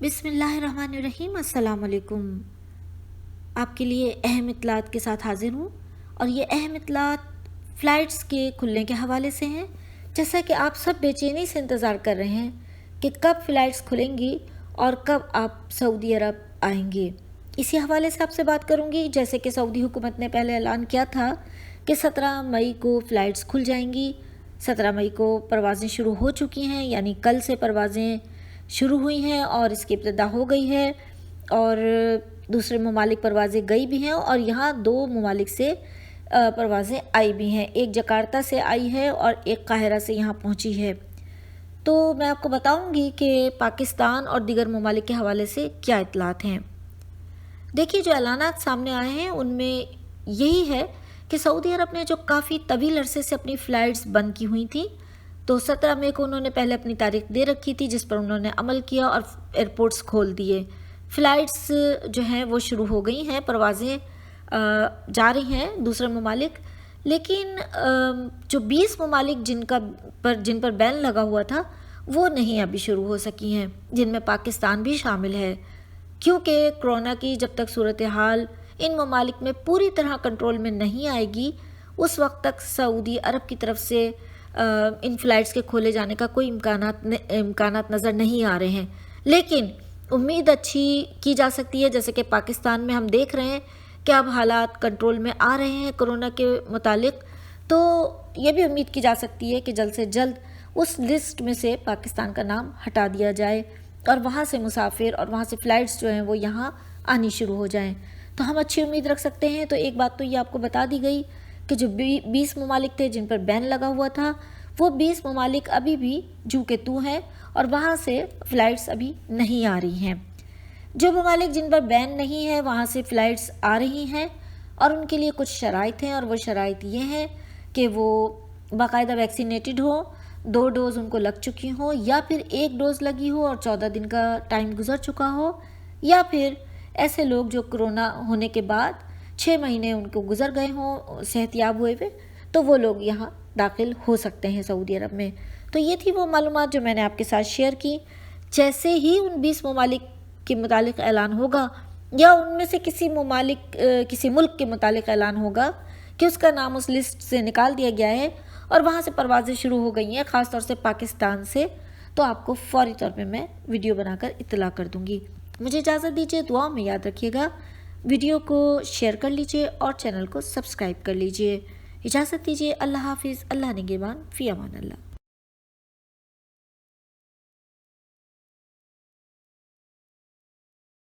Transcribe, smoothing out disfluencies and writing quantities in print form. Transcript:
बिस्मिल्लाहिर्रहमानिर्रहीम। अस्सलाम वालेकुम। आपके लिए अहम इत्तलात के साथ हाज़िर हूँ और ये अहम इत्तलात फ़्लाइट्स के खुलने के हवाले से हैं। जैसा कि आप सब बेचैनी से इंतज़ार कर रहे हैं कि कब फ़्लाइट्स खुलेंगी और कब आप सऊदी अरब आएंगे, इसी हवाले से आपसे बात करूँगी। जैसे कि सऊदी हुकूमत ने पहले ऐलान किया था कि 17 मई को फ़्लाइट्स खुल जाएंगी। 17 मई को परवाज़ें शुरू हो चुकी हैं, यानी कल से परवाज़ें शुरू हुई हैं और इसकी इब्तिदा हो गई है और दूसरे ममालिक परवाज़ें गई भी हैं और यहाँ 2 ममालिक से परवाज़ें आई भी हैं। एक जकार्ता से आई है और एक काहिरा से यहाँ पहुँची है। तो मैं आपको बताऊँगी कि पाकिस्तान और दीगर ममालिक के हवाले से क्या इत्तलात हैं। देखिए, जो ऐलानात सामने आए हैं उनमें यही है कि सऊदी अरब ने जो काफ़ी तवील अरसे से अपनी फ़्लाइट्स बंद की हुई थी, तो 17 मई को उन्होंने पहले अपनी तारीख दे रखी थी, जिस पर उन्होंने अमल किया और एयरपोर्ट्स खोल दिए। फ़्लाइट्स जो हैं वो शुरू हो गई हैं, परवाज़ें जा रही हैं दूसरे ममालिक। लेकिन जो 20 ममालिक जिन पर बैन लगा हुआ था वो नहीं अभी शुरू हो सकी हैं, जिनमें पाकिस्तान भी शामिल है, क्योंकि कोरोना की जब तक सूरत हाल इन ममालिक में पूरी तरह कंट्रोल में नहीं आएगी, उस वक्त तक सऊदी अरब की तरफ से इन फ़्लाइट्स के खोले जाने का कोई इम्कानात नज़र नहीं आ रहे हैं। लेकिन उम्मीद अच्छी की जा सकती है, जैसे कि पाकिस्तान में हम देख रहे हैं कि अब हालात कंट्रोल में आ रहे हैं कोरोना के मुतालिक। तो ये भी उम्मीद की जा सकती है कि जल्द से जल्द उस लिस्ट में से पाकिस्तान का नाम हटा दिया जाए और वहाँ से मुसाफिर और वहाँ से फ़्लाइट्स जो हैं वो यहाँ आनी शुरू हो जाएं। तो हम अच्छी उम्मीद रख सकते हैं। तो एक बात तो ये आपको बता दी गई कि जो 20 ममालिक थे जिन पर बैन लगा हुआ था, वो 20 ममालिक अभी भी जू के तू हैं और वहाँ से फ़्लाइट्स अभी नहीं आ रही हैं। जो ममालिक जिन पर बैन नहीं है वहाँ से फ़्लाइट्स आ रही हैं और उनके लिए कुछ शराइत हैं, और वो शराइत ये हैं कि वो बाकायदा वैक्सीनेटेड हो, 2 डोज़ उनको लग चुकी हो, या फिर 1 डोज़ लगी हो और 14 दिन का टाइम गुजर चुका हो, या फिर ऐसे लोग जो कोरोना होने के बाद 6 महीने उनको गुजर गए हों सेहतयाब हुए हुए, तो वो लोग यहाँ दाखिल हो सकते हैं सऊदी अरब में। तो ये थी वो मालूमात जो मैंने आपके साथ शेयर की। जैसे ही उन 20 ममालिक के मुतालिक ऐलान होगा या उनमें से किसी मुल्क के मुतालिक ऐलान होगा कि उसका नाम उस लिस्ट से निकाल दिया गया है और वहाँ से परवाज़ें शुरू हो गई हैं, ख़ास तौर से पाकिस्तान से, तो आपको फ़ौरी तौर पे मैं वीडियो बनाकर इत्तला कर दूँगी। मुझे इजाज़त दीजिए, दुआ में याद रखिएगा, वीडियो को शेयर कर लीजिए और चैनल को सब्सक्राइब कर लीजिए। इजाज़त दीजिए, अल्लाह हाफिज़, अल्लाह निगहबान, फ़ी अमान अल्लाह।